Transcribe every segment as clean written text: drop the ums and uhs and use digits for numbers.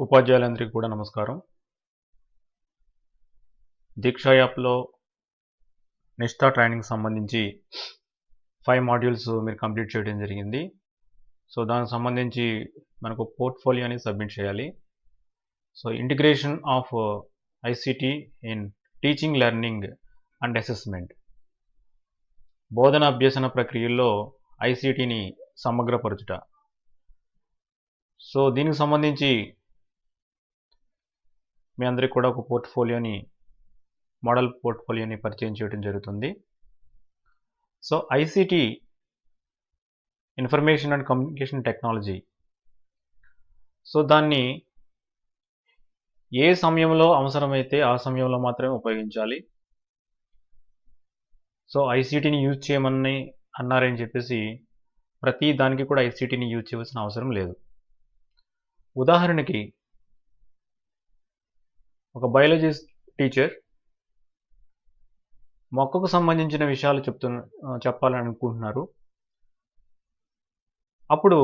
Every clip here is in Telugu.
ఉపాధ్యాయులందరికీ కూడా నమస్కారం. దీక్ష యాప్‌లో నిష్ఠా ట్రైనింగ్ సంబంధించి 5 మాడ్యూల్స్ మీరు కంప్లీట్ చేయడం జరిగింది. సో, దానికి సంబంధించి మనకు పోర్ట్‌ఫోలియో అనేది సబ్మిట్ చేయాలి. So, integration of ICT in teaching, learning and assessment. బోధన అభ్యసన ప్రక్రియల్లో ఐసీటీని సమగ్రపరచుట. సో, దీనికి సంబంధించి మీ అందరికి కూడా ఒక మోడల్ పోర్ట్‌ఫోలియోని పరిచయం చేయడం జరుగుతుంది. So, ICT information and communication technology. So, దాన్ని ఏ సమయంలో అవసరమైతే ఆ సమయంలో మాత్రమే ఉపయోగించాలి. సో, ఐసీటీని యూజ్ చేయమని అన్నారని చెప్పేసి ప్రతి దానికి కూడా ఐసీటీని యూజ్ చేయవలసిన అవసరం లేదు. ఉదాహరణకి ఒక బయాలజీ టీచర్ మొక్కకు సంబంధించిన విషయాలు చెప్పాలని అనుకుంటున్నారు. అప్పుడు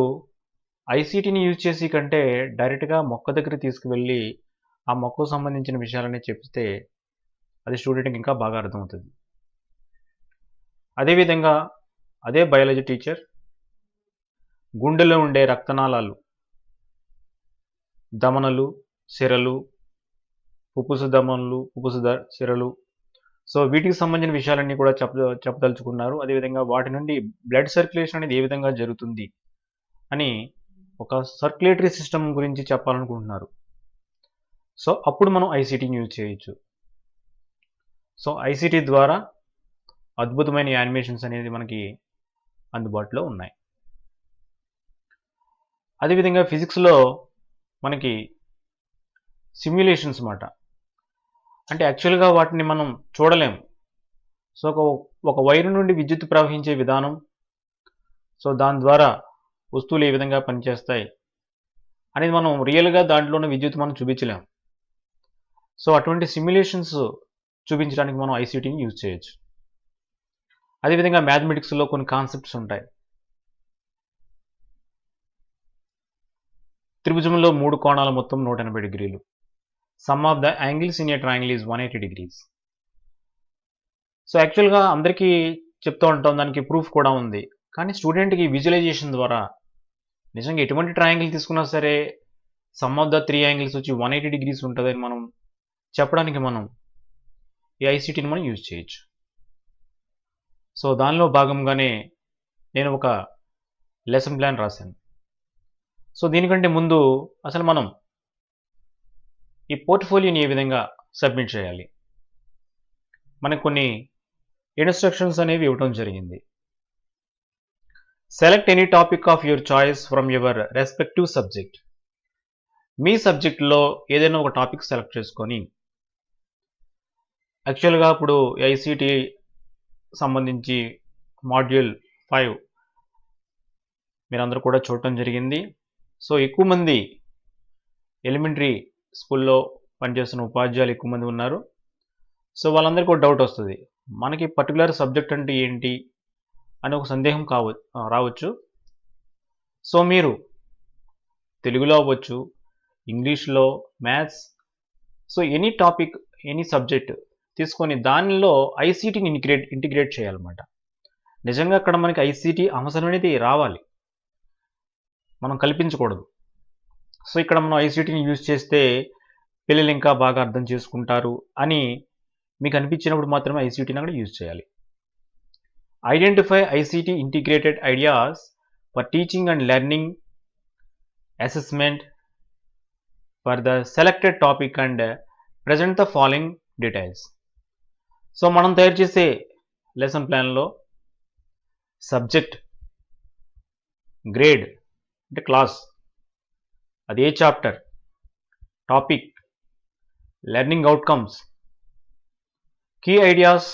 ఐసీటీని యూజ్ చేసి కంటే డైరెక్ట్‌గా మొక్క దగ్గరికి తీసుకువెళ్ళి ఆ మొక్కకు సంబంధించిన విషయాలన్నీ చెప్తే అది స్టూడెంట్‌కి ఇంకా బాగా అర్థమవుతుంది. అదేవిధంగా అదే బయాలజీ టీచర్ గుండెలో ఉండే రక్తనాళాలు, ధమనులు, సిరలు, ఫుఫుసు ధమనులు, సిరలు, సో వీటికి సంబంధించిన విషయాలన్నీ కూడా చెప్పదలుచుకున్నారు. అదేవిధంగా వాటి నుండి బ్లడ్ సర్క్యులేషన్ అనేది ఏ విధంగా జరుగుతుంది అని ఒక సర్క్యులేటరీ సిస్టమ్ గురించి చెప్పాలనుకుంటున్నారు. సో అప్పుడు మనం ఐసీటీని యూజ్ చేయొచ్చు. సో ఐసీటీ ద్వారా అద్భుతమైన యానిమేషన్స్ అనేది మనకి అందుబాటులో ఉన్నాయి. అదేవిధంగా ఫిజిక్స్లో మనకి సిమ్యులేషన్స్ మాట. అంటే యాక్చువల్గా వాటిని మనం చూడలేము. సో ఒక వైరు నుండి విద్యుత్ ప్రవహించే విధానం, సో దాని ద్వారా వస్తువులు ఏ విధంగా పనిచేస్తాయి అనేది మనం రియల్గా దాంట్లోనే విద్యుత్ మనం చూపించలేం. సో అటువంటి సిమ్యులేషన్స్ చూపించడానికి మనం ఐసీటీని యూజ్ చేయొచ్చు. అదేవిధంగా మ్యాథమెటిక్స్లో కొన్ని కాన్సెప్ట్స్ ఉంటాయి. త్రిభుజంలో 3 కోణాల మొత్తం 180 డిగ్రీలు. Some of the angles in a triangle is 180 degrees. So యాక్చువల్గా అందరికీ చెప్తూ ఉంటాం, దానికి ప్రూఫ్ కూడా ఉంది. కానీ స్టూడెంట్కి విజువలైజేషన్ ద్వారా నిజంగా ఎటువంటి ట్రయాంగిల్ తీసుకున్నా సరే సమ్ ఆఫ్ ద 3 యాంగిల్స్ వచ్చి 180 degrees ఉంటుందని మనం చెప్పడానికి మనం ఈ ఐసీటీని మనం యూజ్ చేయొచ్చు. సో దానిలో భాగంగానే నేను ఒక లెసన్ ప్లాన్ రాశాను. సో దీనికంటే ముందు అసలు మనం ఈ పోర్ట్ఫోలియోని ఏ విధంగా సబ్మిట్ చేయాలి, మనకు కొన్ని ఇన్స్ట్రక్షన్స్ అనేవి ఇవ్వడం జరిగింది. Select any topic of your choice from your respective subject. మీ సబ్జెక్ట్లో ఏదైనా ఒక టాపిక్ సెలెక్ట్ చేసుకొని, యాక్చువల్గా ఇప్పుడు ఐసీటీ సంబంధించి మాడ్యూల్ 5 మీరందరూ కూడా చూడటం జరిగింది. సో ఎక్కువ మంది ఎలిమెంటరీ స్కూల్లో పనిచేస్తున్న ఉపాధ్యాయులు ఎక్కువ మంది ఉన్నారు. సో వాళ్ళందరికీ ఒక డౌట్ వస్తుంది, మనకి పర్టికులర్ సబ్జెక్ట్ అంటే ఏంటి అని ఒక సందేహం రావచ్చు. సో మీరు తెలుగులో అవ్వచ్చు, ఇంగ్లీష్లో, maths, so any topic, any subject తీసుకొని దానిలో ఐసీటీని ఇంటిగ్రేట్ చేయాలన్నమాట. నిజంగా అక్కడ మనకి ఐసీటీ అవసరం అనేది రావాలి, మనం కల్పించకూడదు. సో ఇక్కడ మనం ఐసీటీని యూజ్ చేస్తే పిల్లలు ఇంకా బాగా అర్థం చేసుకుంటారు అని మీకు అనిపించినప్పుడు మాత్రమే ఐసీటీని అక్కడ యూజ్ చేయాలి. Identify ICT integrated ideas for teaching and learning assessment for the selected topic and present the following details. So మనం తయారు చేసే లెసన్ ప్లాన్లో సబ్జెక్ట్, గ్రేడ్ అంటే క్లాస్, అది ఏ chapter, topic, learning outcomes, key ideas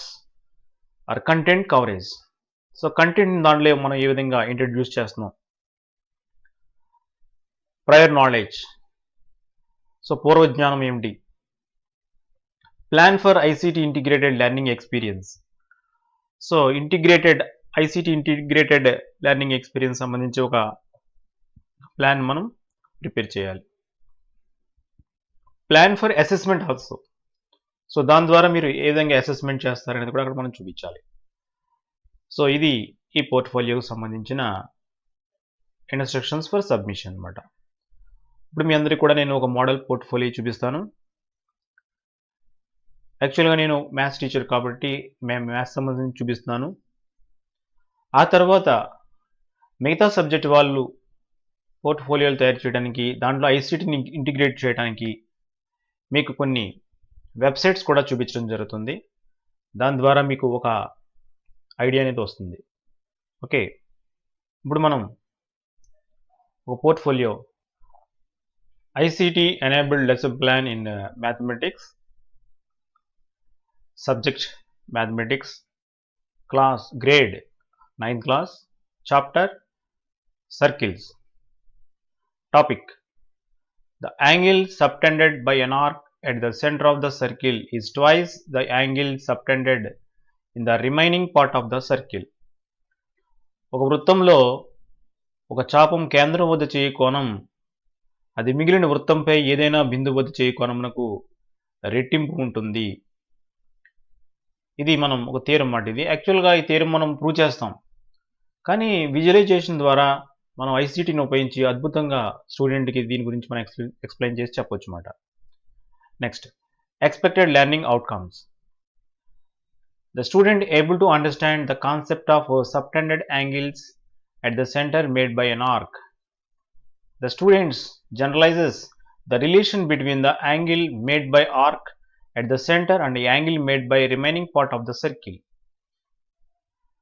or content coverage. So content దాంట్లో మనం ఏ విధంగా ఇంట్రడ్యూస్ చేస్తున్నాం, ప్రయర్ నాలెడ్జ్, సో పూర్వజ్ఞానం ఏమిటి, plan for ICT integrated learning experience. So ICT integrated learning experience సంబంధించి ఒక ప్లాన్ మనం ప్రిపేర్ చేయాలి. Plan for assessment also. So దాని ద్వారా మీరు ఏ విధంగా అసెస్మెంట్ చేస్తారనేది కూడా అక్కడ మనం చూపించాలి. సో ఇది ఈ పోర్ట్ఫోలియోకి సంబంధించిన ఇన్స్ట్రక్షన్స్ ఫర్ సబ్మిషన్ అనమాట. ఇప్పుడు మీ అందరికీ కూడా నేను ఒక మోడల్ పోర్ట్ఫోలియో చూపిస్తాను. యాక్చువల్గా నేను మ్యాథ్స్ టీచర్ కాబట్టి మ్యాథ్స్ సంబంధించి చూపిస్తున్నాను. ఆ తర్వాత మిగతా సబ్జెక్ట్ వాళ్ళు పోర్ట్ఫోలియోలు తయారు చేయడానికి, దాంట్లో ఐసీటీని ఇంటిగ్రేట్ చేయడానికి మీకు కొన్ని వెబ్సైట్స్ కూడా చూపించడం జరుగుతుంది. దాని ద్వారా మీకు ఒక ఐడియా అనేది వస్తుంది. ఓకే, ఇప్పుడు మనం ఒక portfolio ICT enabled lesson plan in mathematics, subject mathematics, class grade 9th class, chapter circles. Topic: the angle subtended by an arc at the center of the circle is twice the angle subtended in the remaining part of the circle. ఒక వృత్తంలో ఒక చాపం కేంద్రం వద్ద చేయి కోణం అది మిగిలిన వృత్తంపై ఏదైనా బిందువు వద్ద చేయి కోణమునకు రెట్టింపు ఉంటుంది. ఇది మనం ఒక థియరం మాట. ఇది యాక్చువల్గా ఈ థియరం మనం ప్రూవ్ చేస్తాం, కానీ విజువలైజేషన్ ద్వారా మనం ఐసీటీని ఉపయోగించి అద్భుతంగా స్టూడెంట్కి దీని గురించి మనం ఎక్స్ప్లెయిన్ చేసి చెప్పొచ్చు అన్నమాట. Next, expected learning outcomes. The student able to understand the concept of subtended angles at the center made by an arc. The students generalizes the relation between the angle made by arc at the center and the angle made by remaining part of the circle.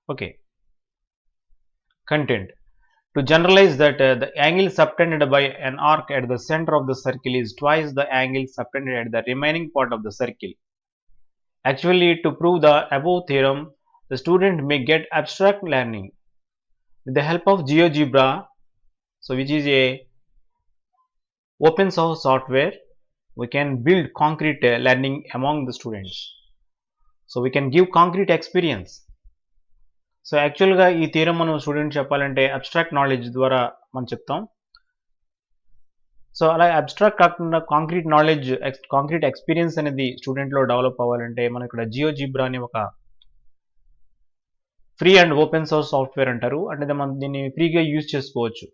Okay. Content: to generalize that the angle subtended by an arc at the center of the circle is twice the angle subtended at the remaining part of the circle. Actually, to prove the above theorem, the student may get abstract learning with the help of GeoGebra, so which is a open source software. We can build concrete learning among the students, so we can give concrete experience. So యాక్చువల్గా ఈ థియరం మనం స్టూడెంట్ చెప్పాలంటే అబ్స్ట్రాక్ట్ నాలెడ్జ్ ద్వారా మనం చెప్తాం. సో అలా అబ్స్ట్రాక్ట్ కాకుండా కాంక్రీట్ నాలెడ్జ్, కాంక్రీట్ ఎక్స్పీరియన్స్ అనేది స్టూడెంట్లో డెవలప్ అవ్వాలంటే మనం ఇక్కడ జియోజిబ్రా అనే ఒక free and open source software అంటారు, అంటే మనం దీన్ని ఫ్రీగా యూజ్ చేసుకోవచ్చు.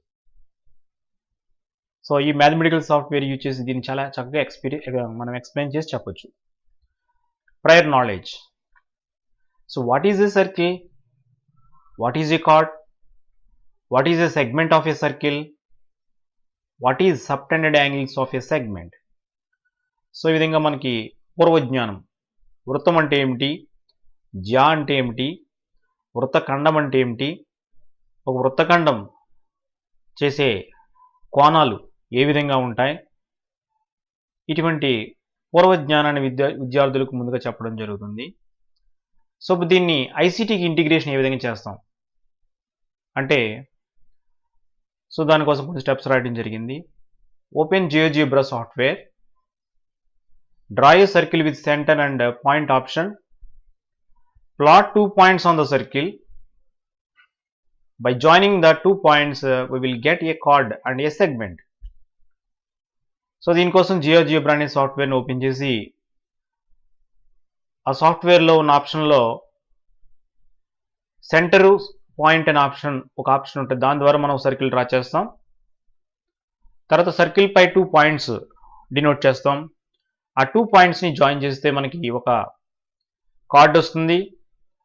సో ఈ మ్యాథమెటికల్ సాఫ్ట్వేర్ యూజ్ చేసి దీన్ని చాలా చక్కగా మనం ఎక్స్ప్లెయిన్ చేసి చెప్పొచ్చు. Prior knowledge. So what is a circle, what is a card, what is a segment of a circle, what is subtended angles of a segment. So ఈ విధంగా మనకి పూర్వజ్ఞానం, వృత్తం అంటే ఏమిటి, జ్యా అంటే ఏమిటి, వృత్తఖండం అంటే ఏమిటి, ఒక వృత్తఖండం చేసే కోణాలు ఏ విధంగా ఉంటాయి, ఇటువంటి పూర్వజ్ఞానాన్ని విద్యార్థులకు ముందుగా చెప్పడం జరుగుతుంది. సో దీన్ని ఐసీటీకి ఇంటిగ్రేషన్ ఏ విధంగా చేస్తాం అంటే, సో దానికోసం కొన్ని స్టెప్స్ రాయడం జరిగింది. Open GeoGebra software, draw a circle with centre and point option, plot 2 points on the circle. By joining the 2 points, we will get a chord and a segment. So దీనికోసం జియోజిబ్రా అనే సాఫ్ట్వేర్ని ఓపెన్ చేసి ఆ సాఫ్ట్వేర్లో ఉన్న ఆప్షన్లో సెంటరు పాయింట్ అనే ఒక ఆప్షన్ ఉంటుంది, దాని ద్వారా మనం సర్కిల్ డ్రా చేస్తాం. తర్వాత సర్కిల్ పై 2 పాయింట్స్ డినోట్ చేస్తాం. ఆ 2 పాయింట్స్ని జాయిన్ చేస్తే మనకి ఒక కార్డ్ వస్తుంది,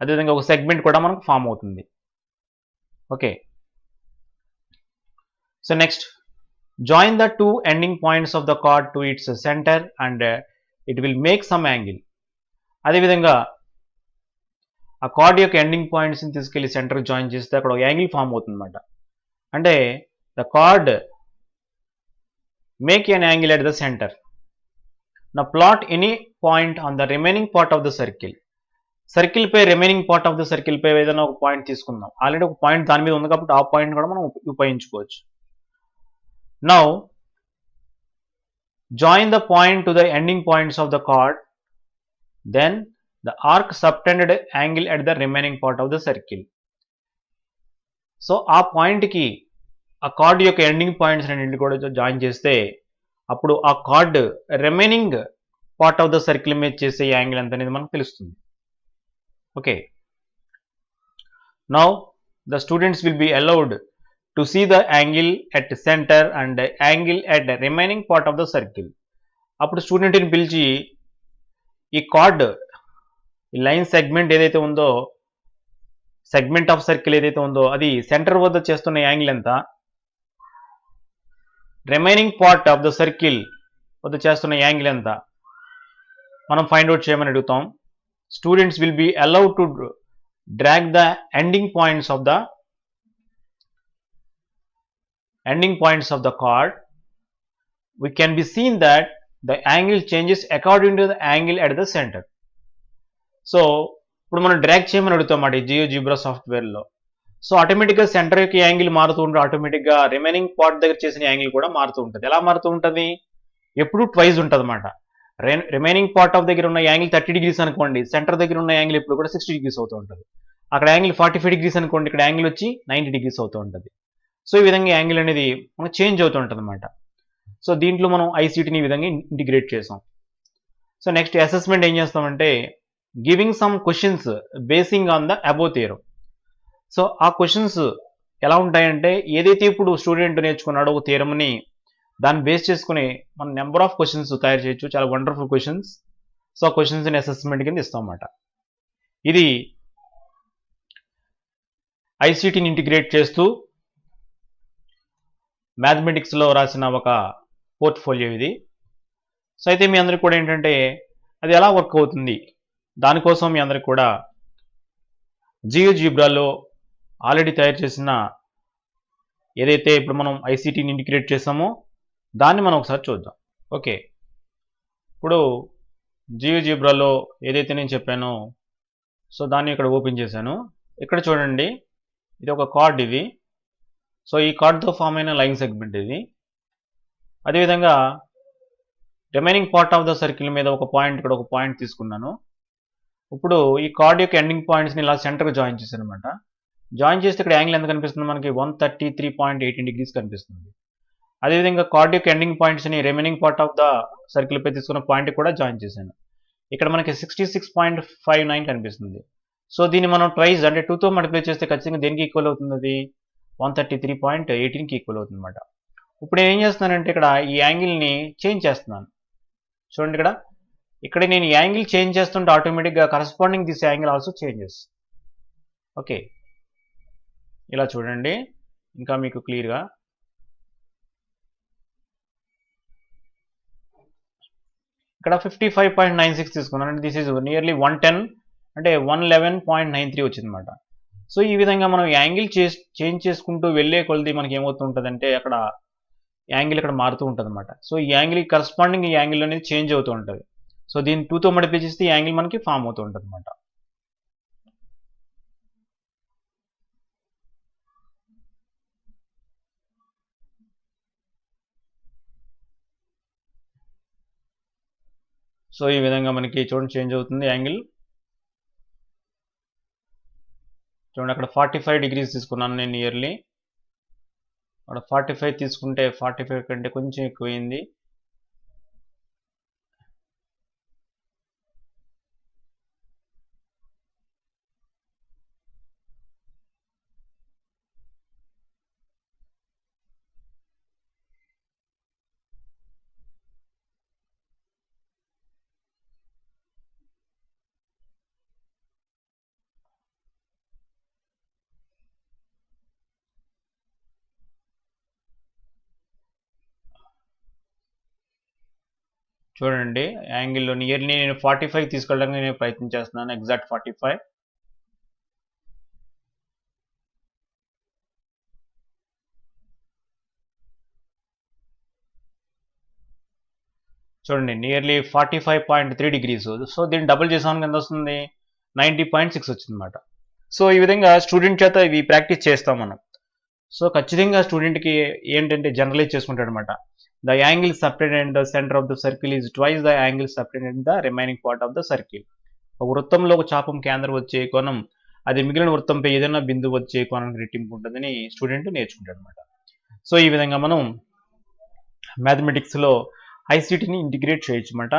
అదేవిధంగా ఒక సెగ్మెంట్ కూడా మనకు ఫామ్ అవుతుంది. Okay, so next, join the 2 ending points of the card to it's centre and it will make some angle. అదేవిధంగా ఆ కార్డ్ యొక్క ఎండింగ్ పాయింట్స్ని తీసుకెళ్లి సెంటర్ జాయిన్ చేస్తే అక్కడ ఒక యాంగిల్ ఫామ్ అవుతుంది అన్నమాట. అంటే the chord make an angle at the centre. నా plot any point on the remaining part of the circle. Circle పై remaining part of the circle పై ఏదైనా ఒక పాయింట్ తీసుకుందాం. ఆల్రెడీ ఒక పాయింట్ దాని మీద ఉంది కాబట్టి ఆ పాయింట్ కూడా మనం ఉపయోగించుకోవచ్చు. Now join the point to the ending points of the chord, then the arc subtended angle at the remaining part of the circle. So ఆ పాయింట్కి ఆ కార్డ్ యొక్క ఎండింగ్ పాయింట్స్ రెండింటిని కూడా జాయిన్ చేస్తే అప్పుడు ఆ card remaining part of the circle మీద చేసే యాంగిల్ ఎంత అనేది మనకు తెలుస్తుంది. Okay, now the students will be allowed to see the angle at center and angle at the remaining part of the circle. అప్పుడు స్టూడెంట్ని పిలిచి ఈ కార్డ్ ఈ లైన్ సెగ్మెంట్ ఏదైతే ఉందో, సెగ్మెంట్ ఆఫ్ సర్కిల్ ఏదైతే ఉందో అది సెంటర్ వద్ద చేస్తున్న యాంగిల్ ఎంత, remaining part of the circle వద్ద చేస్తున్న యాంగిల్ ఎంత మనం ఫైండ్ అవుట్ చేయమని అడుగుతాం. Students will be allowed to drag the ending points of the chord. We can be seen that the angle changes according to the angle at the center. So ఇప్పుడు మనం డ్రాగ్ చేయమని అడుగుతాం జియోజిబ్రా సాఫ్ట్వేర్లో. సో ఆటోమేటిక్గా సెంటర్ యొక్క యాంగిల్ మారుతూ ఉంటుంది, ఆటోమేటిక్గా రిమైనింగ్ పార్ట్ దగ్గర చేసిన యాంగిల్ కూడా మారుతూ ఉంటుంది. ఎలా మారుతూ ఉంటుంది? ఎప్పుడు ట్వైజ్ ఉంటుంది అన్నమాట. రిమైనింగ్ పార్ట్ ఆఫ్ దగ్గర ఉన్న యాంగిల్ 30 degrees అనుకోండి, సెంటర్ దగ్గర ఉన్న యాంగిల్ ఇప్పుడు కూడా 60 degrees అవుతూ ఉంటుంది. అక్కడ యాంగిల్ 45 degrees అనుకోండి, ఇక్కడ యాంగిల్ వచ్చి 90 degrees అవుతూ ఉంటుంది. సో ఈ విధంగా యాంగిల్ అనేది మనకు చేంజ్ అవుతూ ఉంటుంది అన్నమాట. సో దీంట్లో మనం ఐసీటీని ఈ విధంగా ఇంటిగ్రేట్ చేసాం. సో నెక్స్ట్ అసెస్మెంట్ ఏం చేస్తామంటే giving some questions basing on the above theorem. So ఆ క్వశ్చన్స్ ఎలా ఉంటాయంటే ఏదైతే ఇప్పుడు స్టూడెంట్ నేర్చుకున్నాడో ఒక థియరమ్ని దాన్ని బేస్ చేసుకుని మనం నెంబర్ ఆఫ్ క్వశ్చన్స్ తయారు చేయొచ్చు, చాలా వండర్ఫుల్ క్వశ్చన్స్. సో ఆ క్వశ్చన్స్ని అసెస్మెంట్ కింద ఇస్తాం అన్నమాట. ఇది ఐసీటీని ఇంటిగ్రేట్ చేస్తూ మ్యాథమెటిక్స్లో రాసిన ఒక పోర్ట్ఫోలియో ఇది. సో అయితే మీ అందరికి కూడా ఏంటంటే అది ఎలా వర్క్ అవుతుంది, దానికోసం మీ అందరికి కూడా జియోజిబ్రాలో ఆల్రెడీ తయారు చేసిన ఏదైతే ఇప్పుడు మనం ఐసీటీని ఇంటిగ్రేట్ చేసామో దాన్ని మనం ఒకసారి చూద్దాం. ఓకే, ఇప్పుడు జియోజిబ్రాలో ఏదైతే నేను చెప్పానో సో దాన్ని ఇక్కడ ఓపెన్ చేశాను. ఇక్కడ చూడండి, ఇది ఒక కార్డ్ ఇది. సో ఈ కార్డ్తో ఫామ్ అయిన లైన్ సెగ్మెంట్ ఇది. అదేవిధంగా remaining part of the circle మీద ఒక పాయింట్, ఇక్కడ ఒక పాయింట్ తీసుకున్నాను. ఇప్పుడు ఈ కార్డ్ యొక్క ఎండింగ్ పాయింట్స్ని ఇలా సెంటర్కి జాయిన్ చేశాను అనమాట. జాయిన్ చేస్తే ఇక్కడ యాంగిల్ ఎంత కనిపిస్తుంది మనకి 133.18 degrees కనిపిస్తుంది. అదేవిధంగా కార్డ్ యొక్క ఎండింగ్ పాయింట్స్ని remaining part of the circle పై తీసుకున్న పాయింట్ కూడా జాయిన్ చేశాను. ఇక్కడ మనకి 66.59 కనిపిస్తుంది. సో దీన్ని మనం ట్వైస్ అంటే 2తో మల్టిప్లై చేస్తే ఖచ్చితంగా దేనికి ఈక్వల్ అవుతుంది? అది 133.18కి ఈక్వల్ అవుతుంది అనమాట. ఇప్పుడు నేను ఏం చేస్తున్నానంటే ఇక్కడ ఈ యాంగిల్ని చేంజ్ చేస్తున్నాను. చూడండి, ఇక్కడ నేను యాంగిల్ చేంజ్ చేస్తుంటే ఆటోమేటిక్గా corresponding this angle also changes. Okay, ఇలా చూడండి ఇంకా మీకు క్లియర్గా. ఇక్కడ 55.96 తీసుకున్నాను అంటే దిస్ ఈజ్ నియర్లీ 110 అంటే 111.93 వచ్చింది అనమాట. సో ఈ విధంగా మనం యాంగిల్ చేంజ్ చేసుకుంటూ వెళ్ళే కొలది మనకి ఏమవుతూ ఉంటుందంటే అక్కడ యాంగిల్ ఇక్కడ మారుతూ ఉంటుంది అనమాట. సో ఈ యాంగిల్ కరస్పాండింగ్ ఈ యాంగిల్ అనేది చేంజ్ అవుతూ ఉంటుంది. సో దీన్ని 2తో మల్టిప్లై చేస్తే ఈ యాంగిల్ మనకి ఫామ్ అవుతూ ఉంటుంది అనమాట. సో ఈ విధంగా మనకి చూడండి చేంజ్ అవుతుంది యాంగిల్. చూడండి అక్కడ 45 degrees తీసుకున్నాను నేను నియర్లీ. అక్కడ 45 తీసుకుంటే 45 కంటే కొంచెం ఎక్కువైంది. చూడండి యాంగిల్లో నియర్లీ నేను 45 తీసుకెళ్ళడానికి నేను ప్రయత్నం చేస్తున్నాను, ఎగ్జాక్ట్ 45. చూడండి నియర్లీ 45.3 degrees. సో దీన్ని డబుల్ చేసామని ఎంత వస్తుంది? 90.6 వచ్చింది అనమాట. సో ఈ విధంగా స్టూడెంట్ చేత ఇవి ప్రాక్టీస్ చేస్తాం మనం. సో ఖచ్చితంగా స్టూడెంట్కి ఏంటంటే జనరలైజ్ చేసుకుంటాడు అనమాట. The angle separated in the center of the circle is twice the angle separated in the remaining part of the circle. ఒక వృత్తంలో ఒక చాపం కేంద్రం వచ్చే కోణం అది మిగిలిన వృత్తంపై ఏదైనా బిందువు వచ్చే కోణానికి రెట్టింపు ఉంటుందని స్టూడెంట్ నేర్చుకుంటాడు అనమాట. సో ఈ విధంగా మనం మ్యాథమెటిక్స్లో ఐసీటీని ఇంటిగ్రేట్ చేయొచ్చు అన్నమాట.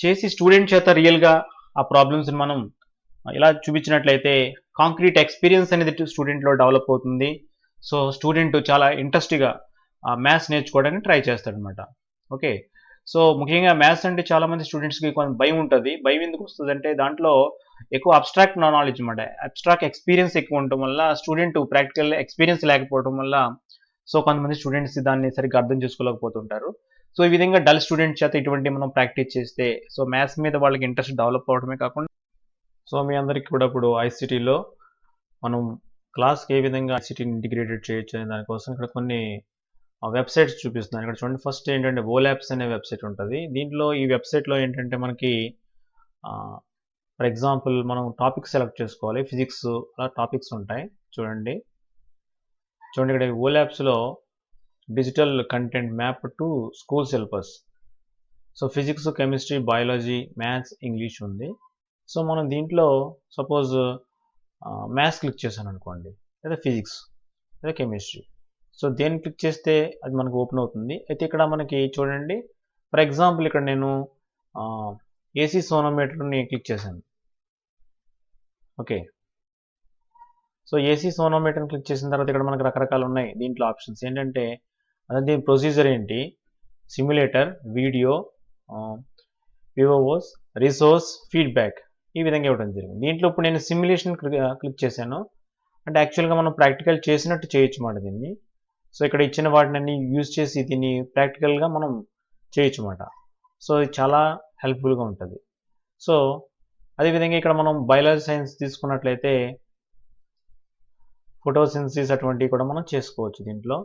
చేసి స్టూడెంట్ చేత రియల్గా ఆ ప్రాబ్లమ్స్ని మనం ఇలా చూపించినట్లయితే కాంక్రీట్ ఎక్స్పీరియన్స్ అనేది స్టూడెంట్లో డెవలప్ అవుతుంది. సో స్టూడెంట్ చాలా ఇంట్రెస్ట్గా మ్యాథ్స్ నేర్చుకోవడానికి ట్రై చేస్తాడనమాట. ఓకే. సో ముఖ్యంగా మ్యాథ్స్ అంటే చాలామంది స్టూడెంట్స్కి కొంచెం భయం ఉంటుంది. భయం ఎందుకు వస్తుందంటే దాంట్లో ఎక్కువ అబ్స్ట్రాక్ట్ నాలెడ్జ్ అనమాట. అబ్స్ట్రాక్ట్ ఎక్స్పీరియన్స్ ఎక్కువ ఉండటం వల్ల స్టూడెంట్ ప్రాక్టికల్ ఎక్స్పీరియన్స్ లేకపోవడం వల్ల సో కొంతమంది స్టూడెంట్స్ దాన్ని సరిగ్గా అర్థం చేసుకోలేకపోతుంటారు. సో ఈ విధంగా డల్ స్టూడెంట్ చేత ఇటువంటి మనం ప్రాక్టీస్ చేస్తే సో మ్యాథ్స్ మీద వాళ్ళకి ఇంట్రెస్ట్ డెవలప్ అవడమే కాకుండా సో మీ అందరికీ కూడా ఇప్పుడు ఐసీటీలో మనం క్లాస్కి ఏ విధంగా ఐసీటీని ఇంటిగ్రేటెడ్ చేయొచ్చు అనే దానికోసం ఇక్కడ కొన్ని వెబ్సైట్స్ చూపిస్తున్నాను. ఇక్కడ చూడండి, ఫస్ట్ ఏంటంటే ఓలాబ్స్ అనే వెబ్సైట్ ఉంటుంది. దీంట్లో ఈ వెబ్సైట్లో ఏంటంటే మనకి ఫర్ ఎగ్జాంపుల్ మనం టాపిక్ సెలెక్ట్ చేసుకోవాలి. ఫిజిక్స్ అలా టాపిక్స్ ఉంటాయి. చూడండి ఇక్కడ ఓలాబ్స్లో digital content map to school syllabus. So physics, chemistry, biology, maths, English ఉంది. సో మనం దీంట్లో సపోజ్ మ్యాథ్స్ క్లిక్ చేశాను అనుకోండి, లేదా ఫిజిక్స్ లేదా కెమిస్ట్రీ. సో దేన్ని క్లిక్ చేస్తే అది మనకు ఓపెన్ అవుతుంది. అయితే ఇక్కడ మనకి చూడండి, ఫర్ ఎగ్జాంపుల్ ఇక్కడ నేను ఏసీ సోనోమీటర్ని క్లిక్ చేశాను. ఓకే. సో ఏసీ సోనోమీటర్ని క్లిక్ చేసిన తర్వాత ఇక్కడ మనకు రకరకాలు ఉన్నాయి దీంట్లో ఆప్షన్స్. ఏంటంటే అదే ప్రొసీజర్ ఏంటి, సిమ్యులేటర్, వీడియో, వివోస్, రిసోర్స్, ఫీడ్బ్యాక్, ఈ విధంగా ఇవ్వడం జరిగింది. దీంట్లో ఇప్పుడు నేను సిమ్యులేషన్ క్లిక్ చేశాను. అంటే యాక్చువల్గా మనం ప్రాక్టికల్ చేసినట్టు చేయొచ్చు మాట దీన్ని. సో ఇక్కడ ఇచ్చిన వాటిని యూజ్ చేసి దీన్ని ప్రాక్టికల్గా మనం చేయొచ్చు మాట. సో ఇది చాలా హెల్ప్ఫుల్గా ఉంటుంది. సో అదేవిధంగా ఇక్కడ మనం బయాలజీ సైన్స్ తీసుకున్నట్లయితే ఫోటోసింథసిస్ అటువంటివి కూడా మనం చేసుకోవచ్చు దీంట్లో.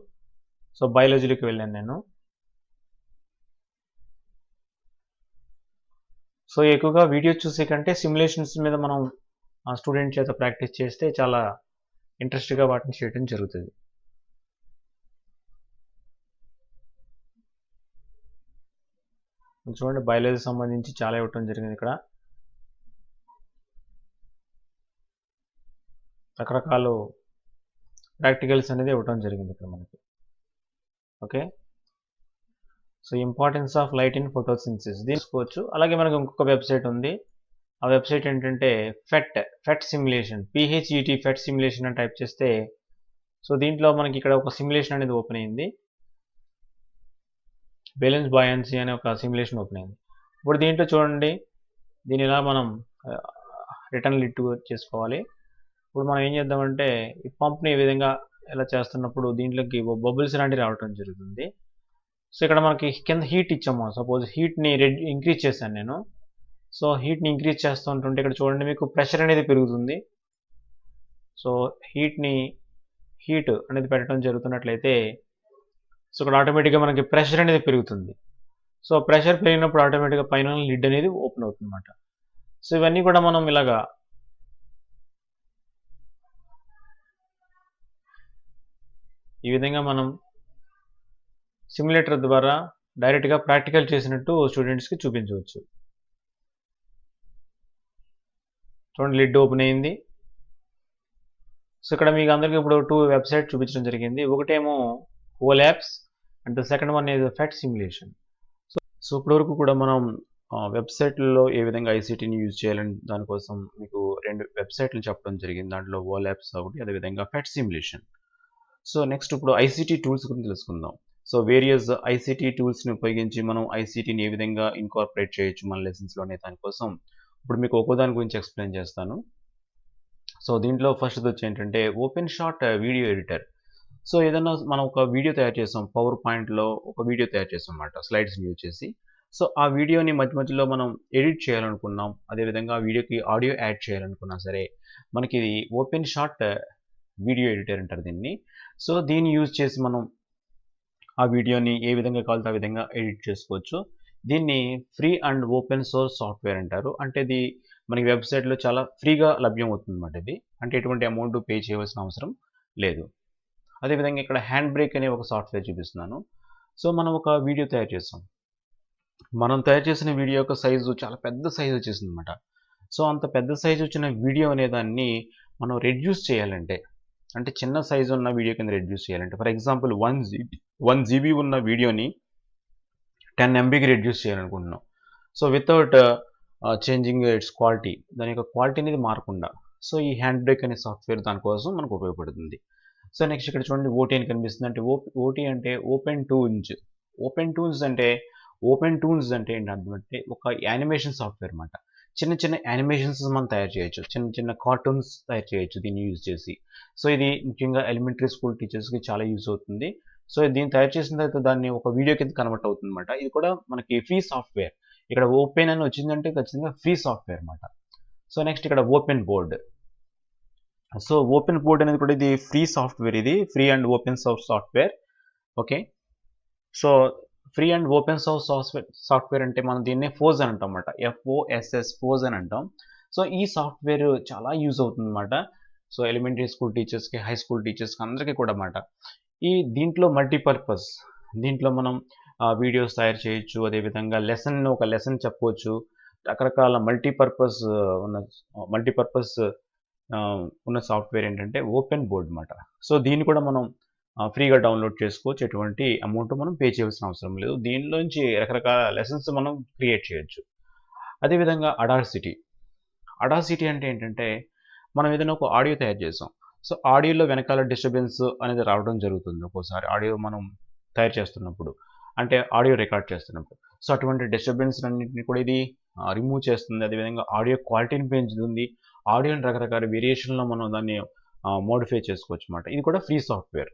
సో బయాలజీలోకి వెళ్ళాను నేను. సో ఎక్కువగా వీడియో చూసే కంటే సిమ్యులేషన్స్ మీద మనం స్టూడెంట్ చేత ప్రాక్టీస్ చేస్తే చాలా ఇంట్రెస్ట్గా వాటిని చేయడం జరుగుతుంది. చూడండి, బయాలజీ సంబంధించి చాలా ఇవ్వటం జరిగింది. ఇక్కడ రకరకాల ప్రాక్టికల్స్ అనేది ఇవ్వటం జరిగింది ఇక్కడ మనకి. Okay. So importance of light in photosynthesis తీసుకోవచ్చు. అలాగే మనకు ఇంకొక వెబ్సైట్ ఉంది. ఆ వెబ్సైట్ ఏంటంటే ఫెట్ సిమ్యులేషన్, PHET ఫెట్ సిమ్యులేషన్ అని టైప్ చేస్తే సో దీంట్లో మనకి ఇక్కడ ఒక సిమ్యులేషన్ అనేది ఓపెన్ అయింది. బ్యాలెన్స్ బాయన్సీ అనే ఒక సిమ్యులేషన్ ఓపెన్ అయింది. ఇప్పుడు దీంట్లో చూడండి, దీని ఇలా మనం రిటర్న్ లిట్ చేసుకోవాలి. ఇప్పుడు మనం ఏం చేద్దామంటే ఈ పంప్ని ఈ విధంగా ఇలా చేస్తున్నప్పుడు దీంట్లోకి బబుల్స్ లాంటివి రావడం జరుగుతుంది. సో ఇక్కడ మనకి కింద హీట్ ఇచ్చాము. సపోజ్ హీట్ని ఇంక్రీజ్ చేశాను నేను. సో హీట్ని ఇంక్రీజ్ చేస్తూ ఉంటుంటే ఇక్కడ చూడండి మీకు ప్రెషర్ అనేది పెరుగుతుంది. సో హీట్ అనేది పెట్టడం జరుగుతున్నట్లయితే సో ఇక్కడ ఆటోమేటిక్గా మనకి ప్రెషర్ అనేది పెరుగుతుంది. సో ప్రెషర్ పెరిగినప్పుడు ఆటోమేటిక్గా పైన లిడ్ అనేది ఓపెన్ అవుతుంది అన్నమాట. సో ఇవన్నీ కూడా మనం ఇలాగా ఈ విధంగా మనం సిమ్యులేటర్ ద్వారా డైరెక్ట్గా ప్రాక్టికల్ చేసినట్టు స్టూడెంట్స్కి చూపించవచ్చు. చూడండి, లిడ్ ఓపెన్ అయింది. సో ఇక్కడ మీకు అందరికీ ఇప్పుడు 2 వెబ్సైట్ చూపించడం జరిగింది. ఒకటేమో OLabs and the second one is PhET simulation. So ఇప్పటివరకు కూడా మనం వెబ్సైట్లలో ఏ విధంగా ఐసీటీని యూజ్ చేయాలని దానికోసం మీకు 2 వెబ్సైట్లు చెప్పడం జరిగింది. దాంట్లో ఓలాబ్స్ ఒకటి, అదేవిధంగా ఫెట్ సిమ్యులేషన్. సో నెక్స్ట్ ఇప్పుడు ఐసీటీ టూల్స్ గురించి తెలుసుకుందాం. సో వేరియస్ ఐసీటీ టూల్స్ని ఉపయోగించి మనం ఐసీటీని ఏ విధంగా ఇన్కార్పొరేట్ చేయొచ్చు మన లెసన్స్లో అనే దానికోసం ఇప్పుడు మీకు ఒక్కో దాని గురించి ఎక్స్ప్లెయిన్ చేస్తాను. సో దీంట్లో ఫస్ట్ వచ్చి ఏంటంటే open shot video editor. So ఏదైనా మనం ఒక వీడియో తయారు చేసాం, పవర్ పాయింట్లో ఒక వీడియో తయారు చేసాం అన్నమాట, స్లైడ్స్ని యూజ్ చేసి. సో ఆ వీడియోని మధ్య మధ్యలో మనం ఎడిట్ చేయాలనుకున్నాం, అదేవిధంగా ఆ వీడియోకి ఆడియో యాడ్ చేయాలనుకున్నా సరే మనకి ఇది ఓపెన్ షాట్ వీడియో ఎడిటర్ అంటారు దీన్ని. సో దీన్ని యూజ్ చేసి మనం ఆ వీడియోని ఏ విధంగా కావాలంటే ఆ విధంగా ఎడిట్ చేసుకోవచ్చు. దీన్ని free and open source software అంటారు. అంటే ఇది మనకి వెబ్సైట్లో చాలా ఫ్రీగా లభ్యం అవుతుంది అన్నమాట. ఇది అంటే ఎటువంటి అమౌంట్ పే చేయవలసిన అవసరం లేదు. అదేవిధంగా ఇక్కడ హ్యాండ్ బ్రేక్ అనే ఒక సాఫ్ట్వేర్ చూపిస్తున్నాను. సో మనం ఒక వీడియో తయారు చేస్తాం. మనం తయారు చేసిన వీడియో యొక్క సైజు చాలా పెద్ద సైజు వచ్చేసింది అనమాట. సో అంత పెద్ద సైజు వచ్చిన వీడియో అనే దాన్ని మనం రెడ్యూస్ చేయాలంటే, అంటే చిన్న సైజు ఉన్న వీడియో కింద రెడ్యూస్ చేయాలంటే, ఫర్ ఎగ్జాంపుల్ 1 GB ఉన్న వీడియోని 10 MBకి రెడ్యూస్ చేయాలనుకుంటున్నాం. So without changing it's quality, దాని యొక్క క్వాలిటీ అనేది మారకుండా. సో ఈ హ్యాండ్ బ్రేక్ అనే సాఫ్ట్వేర్ దానికోసం మనకు ఉపయోగపడుతుంది. సో నెక్స్ట్ ఇక్కడ చూడండి ఓటీ అని కనిపిస్తుంది. అంటే ఓటీ అంటే ఓపెన్ టూన్స్. ఓపెన్ టూన్స్ అంటే ఏంటి అర్థం అంటే ఒక యానిమేషన్ సాఫ్ట్వేర్ అనమాట. చిన్న చిన్న యానిమేషన్స్ మనం తయారు చేయొచ్చు, చిన్న చిన్న కార్టూన్స్ తయారు చేయొచ్చు దీన్ని యూజ్ చేసి. సో ఇది ముఖ్యంగా ఎలిమెంటరీ స్కూల్ టీచర్స్కి చాలా యూజ్ అవుతుంది. సో దీన్ని తయారు చేసిన తర్వాత దాన్ని ఒక వీడియో కింద కన్వర్ట్ అవుతుంది అనమాట. ఇది కూడా మనకి ఫ్రీ సాఫ్ట్వేర్. ఇక్కడ ఓపెన్ అని వచ్చిందంటే ఖచ్చితంగా ఫ్రీ సాఫ్ట్వేర్ అనమాట. సో నెక్స్ట్ ఇక్కడ open board. So open board అనేది కూడా ఇది ఫ్రీ సాఫ్ట్వేర్, ఇది free and open source software. Okay, so free and open source software అంటే మనం దీన్నే ఫోజ్ అని అంటాం అన్నమాట. FOSS ఫోజ్ అని అంటాం. సో ఈ సాఫ్ట్వేర్ చాలా యూజ్ అవుతుంది అనమాట. సో ఎలిమెంటరీ స్కూల్ టీచర్స్కి, హై స్కూల్ టీచర్స్కి అందరికీ కూడా అన్నమాట. దీంట్లో మల్టీపర్పస్, దీంట్లో మనం వీడియోస్ తయారు చేయొచ్చు, అదేవిధంగా ఒక లెసన్ చెప్పవచ్చు. రకరకాల మల్టీపర్పస్ ఉన్న సాఫ్ట్వేర్ ఏంటంటే ఓపెన్ బోర్డ్ అనమాట. సో దీన్ని కూడా మనం ఫ్రీగా డౌన్లోడ్ చేసుకోవచ్చు. ఎటువంటి అమౌంట్ మనం పే చేయాల్సిన అవసరం లేదు. దీనిలోంచి రకరకాల లెసన్స్ మనం క్రియేట్ చేయొచ్చు. అదేవిధంగా అడాసిటీ అంటే ఏంటంటే మనం ఏదైనా ఒక ఆడియో తయారు చేసాం. సో ఆడియోలో వెనకాల డిస్టర్బెన్స్ అనేది రావడం జరుగుతుంది ఒక్కోసారి ఆడియో మనం తయారు చేస్తున్నప్పుడు, అంటే ఆడియో రికార్డ్ చేస్తున్నప్పుడు. సో అటువంటి డిస్టర్బెన్స్ అన్నింటినీ కూడా ఇది రిమూవ్ చేస్తుంది. అదేవిధంగా ఆడియో క్వాలిటీని పెంచుతుంది. ఆడియోని రకరకాల వేరియేషన్లో మనం దాన్ని మోడిఫై చేసుకోవచ్చు అన్నమాట. ఇది కూడా ఫ్రీ సాఫ్ట్వేర్.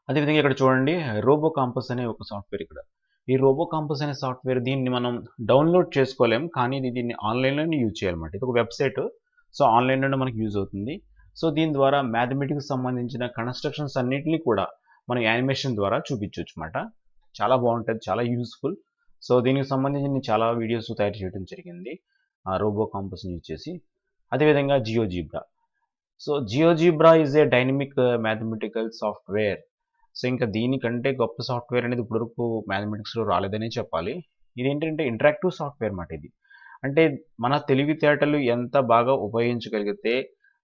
అదేవిధంగా ఇక్కడ చూడండి రోబో కాంపస్ అనే ఒక సాఫ్ట్వేర్. ఇక్కడ ఈ రోబో కాంపస్ అనే సాఫ్ట్వేర్ దీన్ని మనం డౌన్లోడ్ చేసుకోలేం, కానీ దీన్ని ఆన్లైన్లోనే యూజ్ చేయాలన్నమాట. ఇది ఒక వెబ్సైట్. సో ఆన్లైన్లోనే మనకి యూజ్ అవుతుంది. సో దీని ద్వారా మ్యాథమెటిక్స్ సంబంధించిన కన్స్ట్రక్షన్స్ అన్నింటినీ కూడా మనం యానిమేషన్ ద్వారా చూపించవచ్చు అన్నమాట. చాలా బాగుంటుంది, చాలా యూస్ఫుల్. సో దీనికి సంబంధించి చాలా వీడియోస్ తయారు చేయడం జరిగింది రోబో కాంపస్ని యూజ్ చేసి. అదేవిధంగా GeoGebra. So GeoGebra is a dynamic mathematical software. So ఇంకా దీనికంటే గొప్ప సాఫ్ట్వేర్ అనేది ఇప్పటివరకు మ్యాథమెటిక్స్లో రాలేదనే చెప్పాలి. ఇది ఏంటంటే ఇంటరాక్టివ్ సాఫ్ట్వేర్ అన్నమాట. ఇది అంటే మన తెలివితేటలు ఎంత బాగా ఉపయోగించగలిగితే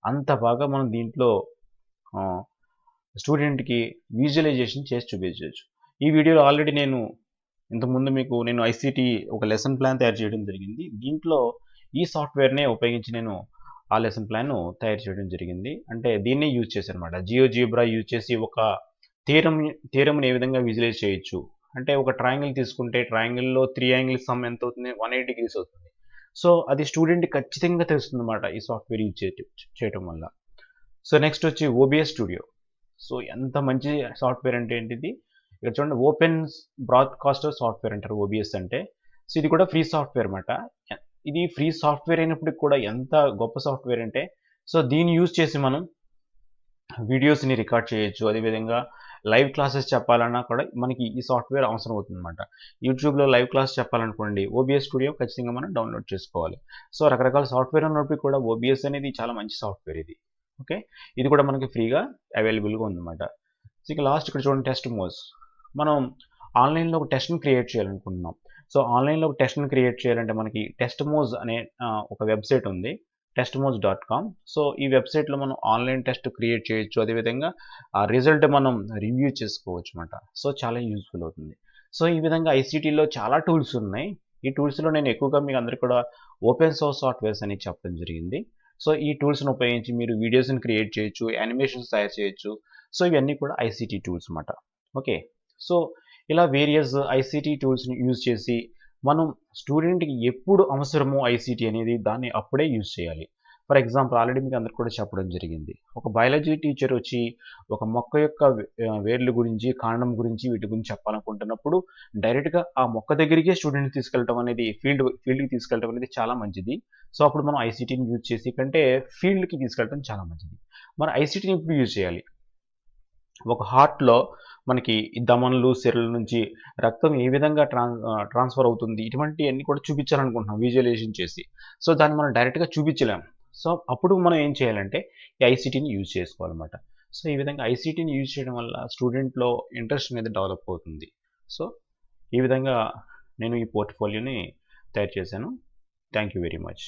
అంత బాగా మనం దీంట్లో స్టూడెంట్కి విజువలైజేషన్ చేసి చూపించవచ్చు. ఈ వీడియోలో ఆల్రెడీ ఇంతకుముందు నేను ఐసీటీ ఒక లెసన్ ప్లాన్ తయారు చేయడం జరిగింది. దీంట్లో ఈ సాఫ్ట్వేర్నే ఉపయోగించి నేను ఆ లెసన్ ప్లాన్ తయారు చేయడం జరిగింది. అంటే దీన్నే యూజ్ చేశాను అనమాట. జియోజీబ్రా యూజ్ చేసి ఒక థియరమ్ని ఏ విధంగా విజువలైజ్ చేయొచ్చు అంటే ఒక ట్రయాంగిల్ తీసుకుంటే ట్రయాంగిల్లో 3 యాంగిల్స్ సమ్ ఎంత అవుతుంది, 180 degrees అవుతుంది. సో అది స్టూడెంట్కి ఖచ్చితంగా తెలుస్తుంది అనమాట ఈ సాఫ్ట్వేర్ యూజ్ చేయటం వల్ల. సో నెక్స్ట్ వచ్చి OBS స్టూడియో. సో ఎంత మంచి సాఫ్ట్వేర్ అంటే ఏంటిది, ఇక్కడ చూడండి ఓపెన్ బ్రాడ్కాస్టర్ సాఫ్ట్వేర్ అంటారు OBS అంటే. సో ఇది కూడా ఫ్రీ సాఫ్ట్వేర్ అనమాట. ఇది ఫ్రీ సాఫ్ట్వేర్ అయినప్పటికి కూడా ఎంత గొప్ప సాఫ్ట్వేర్ అంటే, సో దీన్ని యూజ్ చేసి మనం వీడియోస్ని రికార్డ్ చేయొచ్చు. అదేవిధంగా లైవ్ క్లాసెస్ చెప్పాలన్నా కూడా మనకి ఈ సాఫ్ట్వేర్ అవసరం అవుతుంది అనమాట. యూట్యూబ్లో లైవ్ క్లాస్ చెప్పాలనుకోండి OBS స్టూడియో ఖచ్చితంగా మనం డౌన్లోడ్ చేసుకోవాలి. సో రకరకాల సాఫ్ట్వేర్ ఉన్నప్పటికీ కూడా OBS అనేది చాలా మంచి సాఫ్ట్వేర్ ఇది. ఓకే, ఇది కూడా మనకి ఫ్రీగా అవైలబుల్గా ఉందన్నమాట. సో ఇక లాస్ట్ ఇక్కడ చూడండి టెస్ట్ మోడ్స్. మనం ఆన్లైన్లో ఒక టెస్ట్ని క్రియేట్ చేయాలనుకుంటున్నాం. సో ఆన్లైన్లో ఒక టెస్ట్ని క్రియేట్ చేయాలంటే మనకి టెస్ట్ మోడ్స్ అనే ఒక వెబ్సైట్ ఉంది, testmods.com. సో ఈ వెబ్సైట్లో మనం ఆన్లైన్ టెస్ట్ క్రియేట్ చేయొచ్చు. అదేవిధంగా ఆ రిజల్ట్ మనం రివ్యూ చేసుకోవచ్చు అనమాట. సో చాలా యూస్ఫుల్ అవుతుంది. సో ఈ విధంగా ఐసీటీలో చాలా టూల్స్ ఉన్నాయి. ఈ టూల్స్లో నేను ఎక్కువగా మీకు అందరికీ కూడా ఓపెన్ సోర్స్ సాఫ్ట్వేర్స్ అని చెప్పడం జరిగింది. సో ఈ టూల్స్ని ఉపయోగించి మీరు వీడియోస్ని క్రియేట్ చేయొచ్చు, యానిమేషన్స్ తయారు చేయొచ్చు. సో ఇవన్నీ కూడా ఐసీటీ టూల్స్ అన్నమాట. ఓకే, సో ఇలా వేరియస్ ఐసీటీ టూల్స్ని యూజ్ చేసి మనం స్టూడెంట్కి ఎప్పుడు అవసరమో ఐసీటీ అనేది దాన్ని అప్పుడే యూజ్ చేయాలి. ఫర్ ఎగ్జాంపుల్ ఆల్రెడీ మీకు అందరికి కూడా చెప్పడం జరిగింది, ఒక బయాలజీ టీచర్ వచ్చి ఒక మొక్క యొక్క వేర్ల గురించి, కాండం గురించి, వీటి గురించి చెప్పాలనుకుంటున్నప్పుడు డైరెక్ట్గా ఆ మొక్క దగ్గరికే స్టూడెంట్ని తీసుకెళ్ళటం అనేది ఫీల్డ్కి తీసుకెళ్ళటం అనేది చాలా మంచిది. సో అప్పుడు మనం ఐసీటీని యూజ్ చేసి కంటే ఫీల్డ్కి తీసుకెళ్ళటం చాలా మంచిది. మన ఐసీటీని ఇప్పుడు యూజ్ చేయాలి. ఒక హార్ట్లో మనకి దమన్లు, సిరల నుంచి రక్తం ఏ విధంగా ట్రాన్స్ఫర్ అవుతుంది, ఇటువంటివన్నీ కూడా చూపించాలనుకుంటున్నాం విజువలైజేషన్ చేసి. సో దాన్ని మనం డైరెక్ట్గా చూపించలేం. సో అప్పుడు మనం ఏం చేయాలంటే ఈ ఐసీటీని యూజ్ చేసుకోవాలన్నమాట. సో ఈ విధంగా ఐసీటీని యూజ్ చేయడం వల్ల స్టూడెంట్లో ఇంట్రెస్ట్ అనేది డెవలప్ అవుతుంది. సో ఈ విధంగా నేను ఈ పోర్ట్ఫోలియోని తయారు చేశాను. Thank you very much.